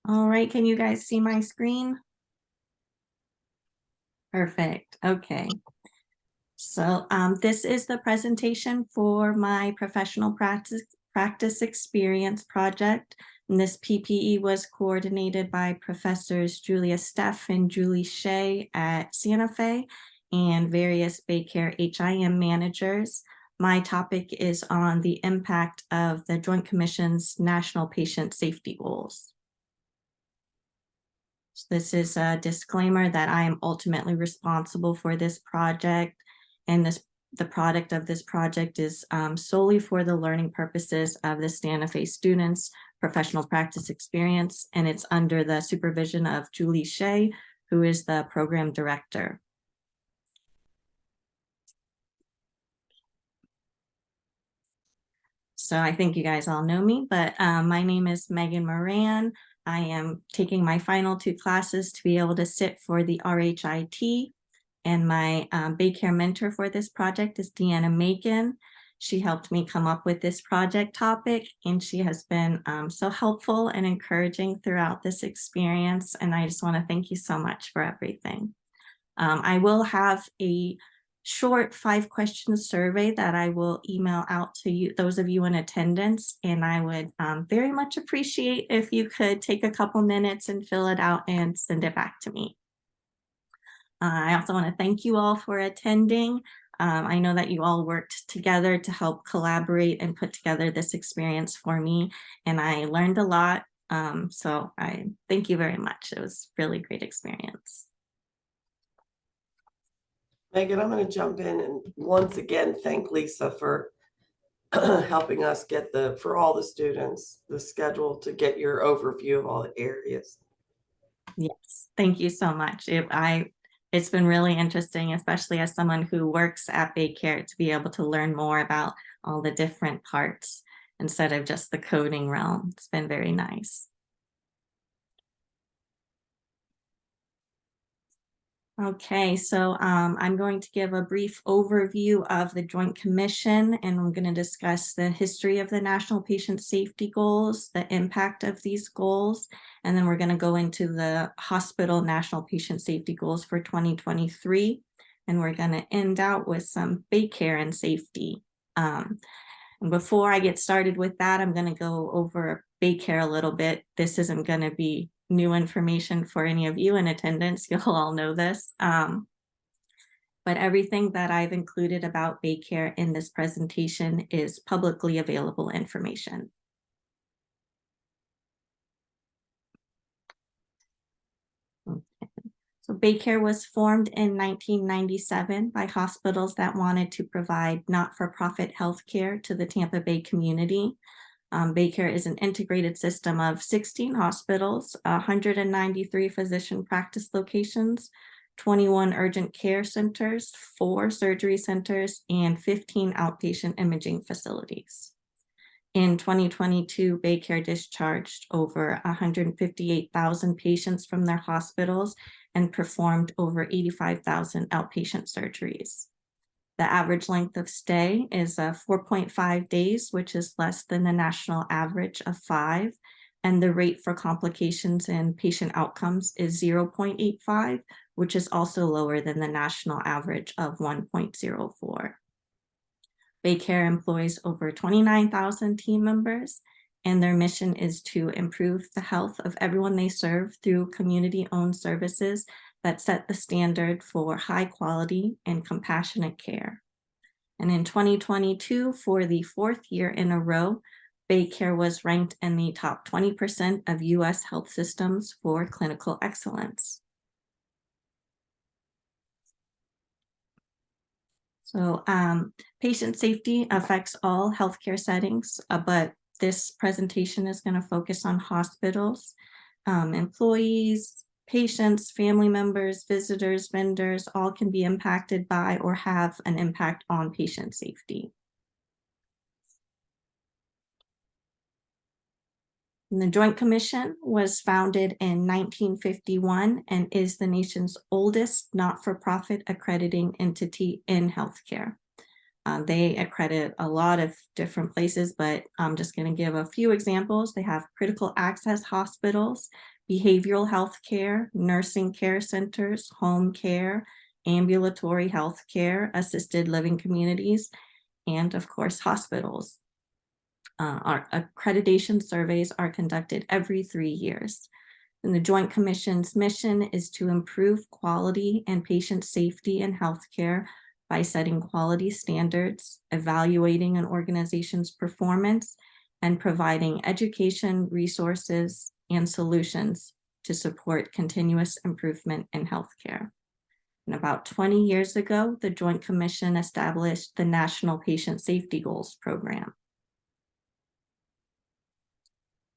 All right, can you guys see my screen? Perfect, okay. So this is the presentation for my professional practice experience project. And this PPE was coordinated by Professors Julia Steff and Julie Shea at Santa Fe and various Baycare HIM managers. My topic is on the impact of the Joint Commission's National Patient Safety Goals. So this is a disclaimer that I am ultimately responsible for this project, and the product of this project is solely for the learning purposes of the Santa Fe students' professional practice experience, and it's under the supervision of Julie Shea, who is the program director. So I think you guys all know me, but my name is Megan Moran. I am taking my final 2 classes to be able to sit for the RHIT, and my Baycare mentor for this project is Deanna Macon. She helped me come up with this project topic, and she has been so helpful and encouraging throughout this experience, and I just want to thank you so much for everything. I will have a short 5-question survey that I will email out to you, those of you in attendance, and I would very much appreciate if you could take a couple minutes and fill it out and send it back to me. I also want to thank you all for attending. I know that you all worked together to help collaborate and put together this experience for me, and I learned a lot. So I thank you very much. It was a really great experience. Megan, I'm going to jump in and once again thank Lisa for helping us get for all the students, the schedule to get your overview of all the areas. Yes, thank you so much. It's been really interesting, especially as someone who works at Baycare, to be able to learn more about all the different parts instead of just the coding realm. It's been very nice. Okay, so I'm going to give a brief overview of the Joint Commission, and I'm going to discuss the history of the National Patient Safety Goals, the impact of these goals, and then we're going to go into the hospital National Patient Safety Goals for 2023, and we're going to end out with some Baycare and safety. And before I get started with that, I'm going to go over Baycare a little bit. This isn't going to be new information for any of you in attendance. You'll all know this. But everything that I've included about Baycare in this presentation is publicly available information. Okay. So Baycare was formed in 1997 by hospitals that wanted to provide not-for-profit healthcare to the Tampa Bay community. Baycare is an integrated system of 16 hospitals, 193 physician practice locations, 21 urgent care centers, 4 surgery centers, and 15 outpatient imaging facilities. In 2022, Baycare discharged over 158,000 patients from their hospitals and performed over 85,000 outpatient surgeries. The average length of stay is 4.5 days, which is less than the national average of 5. And the rate for complications and patient outcomes is 0.85, which is also lower than the national average of 1.04. Baycare employs over 29,000 team members, and their mission is to improve the health of everyone they serve through community-owned services that set the standard for high quality and compassionate care. And in 2022, for the 4th year in a row, Baycare was ranked in the top 20% of US health systems for clinical excellence. So patient safety affects all healthcare settings, but this presentation is going to focus on hospitals, employees, patients, family members, visitors, vendors, all can be impacted by or have an impact on patient safety. And the Joint Commission was founded in 1951 and is the nation's oldest not-for-profit accrediting entity in healthcare. They accredit a lot of different places, but I'm just going to give a few examples. They have critical access hospitals, behavioral health care, nursing care centers, home care, ambulatory health care, assisted living communities, and of course, hospitals. Our accreditation surveys are conducted every 3 years. And the Joint Commission's mission is to improve quality and patient safety in healthcare by setting quality standards, evaluating an organization's performance, and providing education, resources, and solutions to support continuous improvement in healthcare. And about 20 years ago, the Joint Commission established the National Patient Safety Goals program.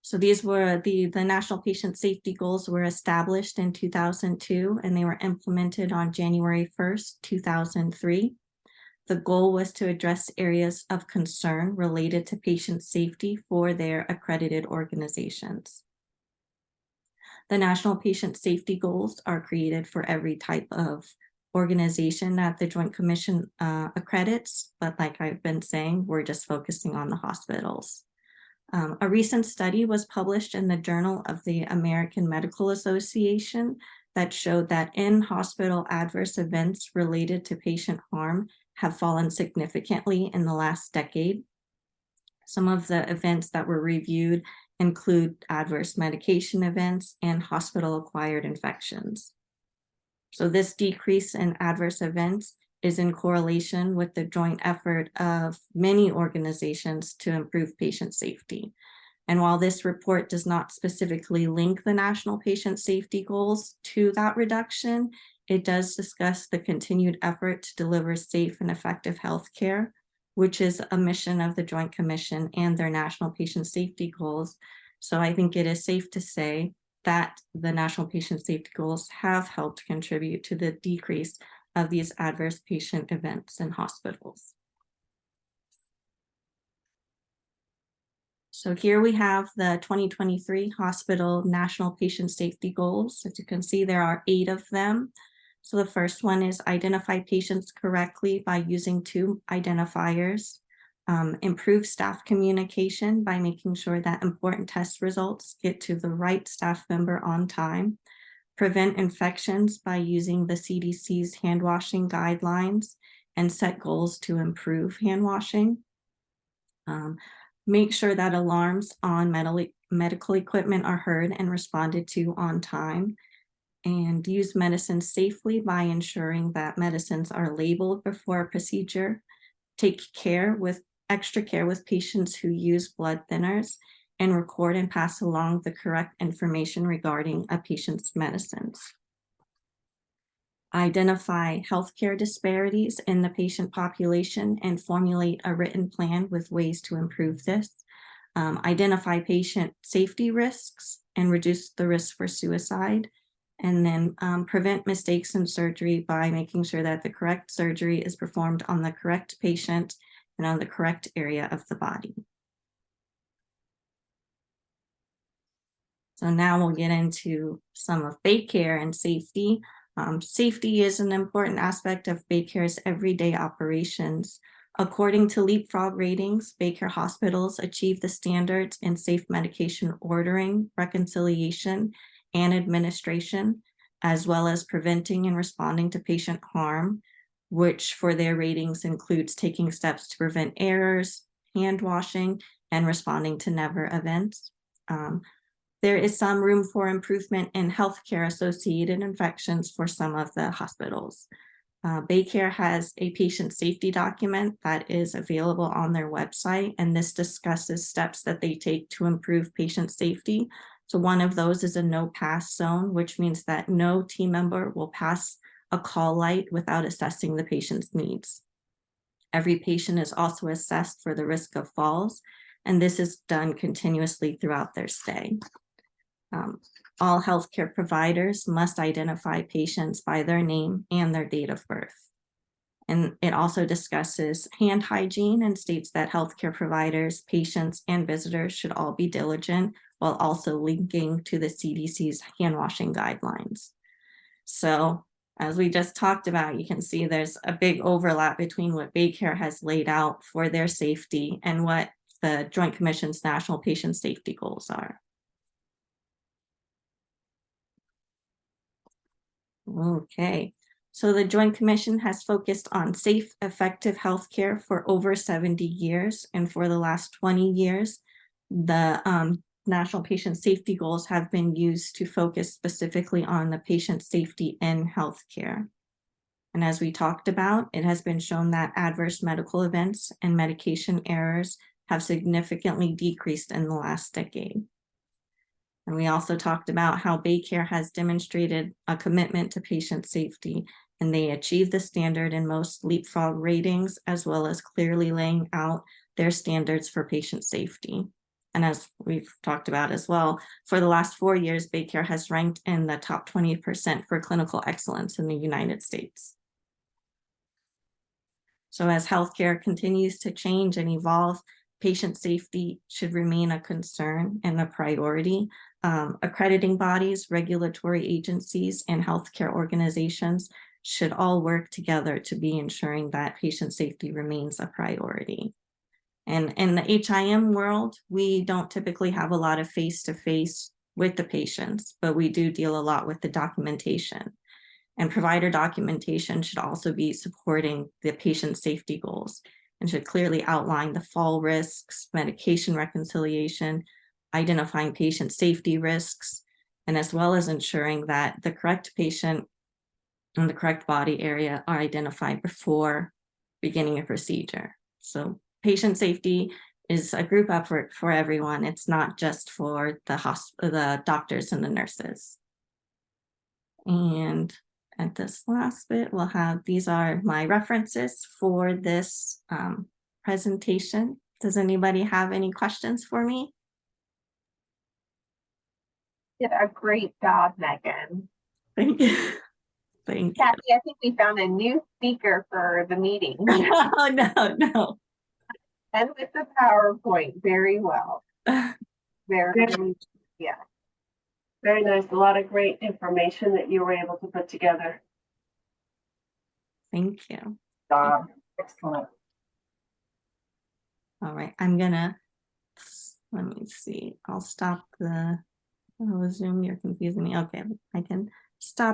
So these were the National Patient Safety Goals were established in 2002, and they were implemented on January 1st, 2003. The goal was to address areas of concern related to patient safety for their accredited organizations. The National Patient Safety Goals are created for every type of organization that the Joint Commission accredits, but like I've been saying, we're just focusing on the hospitals. A recent study was published in the Journal of the American Medical Association that showed that in-hospital adverse events related to patient harm have fallen significantly in the last decade. Some of the events that were reviewed include adverse medication events and hospital-acquired infections. So this decrease in adverse events is in correlation with the joint effort of many organizations to improve patient safety. And while this report does not specifically link the National Patient Safety Goals to that reduction, it does discuss the continued effort to deliver safe and effective healthcare, which is a mission of the Joint Commission and their National Patient Safety Goals. So I think it is safe to say that the National Patient Safety Goals have helped contribute to the decrease of these adverse patient events in hospitals. So here we have the 2023 Hospital National Patient Safety Goals. As you can see, there are 8 of them. So the first one is identify patients correctly by using 2 identifiers, improve staff communication by making sure that important test results get to the right staff member on time, prevent infections by using the CDC's hand washing guidelines and set goals to improve hand washing. Make sure that alarms on medical equipment are heard and responded to on time, and use medicines safely by ensuring that medicines are labeled before a procedure. Take extra care with patients who use blood thinners, and record and pass along the correct information regarding a patient's medicines. Identify healthcare disparities in the patient population and formulate a written plan with ways to improve this. Identify patient safety risks and reduce the risk for suicide. And then prevent mistakes in surgery by making sure that the correct surgery is performed on the correct patient and on the correct area of the body. So now we'll get into some of Baycare and safety. Safety is an important aspect of Baycare's everyday operations. According to Leapfrog ratings, Baycare hospitals achieve the standards in safe medication ordering, reconciliation, and administration, as well as preventing and responding to patient harm, which for their ratings includes taking steps to prevent errors, hand washing, and responding to never events. There is some room for improvement in healthcare-associated infections for some of the hospitals. Baycare has a patient safety document that is available on their website, and this discusses steps that they take to improve patient safety. So one of those is a no pass zone, which means that no team member will pass a call light without assessing the patient's needs. Every patient is also assessed for the risk of falls, and this is done continuously throughout their stay. All healthcare providers must identify patients by their name and their date of birth. And it also discusses hand hygiene and states that healthcare providers, patients, and visitors should all be diligent while also linking to the CDC's hand washing guidelines. So as we just talked about, you can see there's a big overlap between what Baycare has laid out for their safety and what the Joint Commission's National Patient Safety Goals are. Okay, so the Joint Commission has focused on safe, effective healthcare for over 70 years, and for the last 20 years, the National Patient Safety Goals have been used to focus specifically on the patient safety in healthcare. And as we talked about, it has been shown that adverse medical events and medication errors have significantly decreased in the last decade. And we also talked about how Baycare has demonstrated a commitment to patient safety, and they achieve the standard in most leapfrog ratings, as well as clearly laying out their standards for patient safety. And as we've talked about as well, for the last 4 years, Baycare has ranked in the top 20% for clinical excellence in the United States. So as healthcare continues to change and evolve, patient safety should remain a concern and a priority. Accrediting bodies, regulatory agencies, and healthcare organizations should all work together to be ensuring that patient safety remains a priority. And in the HIM world, we don't typically have a lot of face-to-face with the patients, but we do deal a lot with the documentation. And provider documentation should also be supporting the patient safety goals and should clearly outline the fall risks, medication reconciliation, identifying patient safety risks, and as well as ensuring that the correct patient and the correct body area are identified before beginning a procedure. So patient safety is a group effort for everyone. It's not just for the doctors and the nurses. And at this last bit, we'll have, these are my references for this presentation. Does anybody have any questions for me? Did a great job, Megan. Thank you. Thank you. Kathy, I think we found a new speaker for the meeting. Oh, no. And with the PowerPoint, very well. Very, yeah. Very nice. A lot of great information that you were able to put together. Thank you. Excellent. All right, I'm gonna, let me see, I'll stop the, oh, Zoom, you're confusing me. Okay, I can stop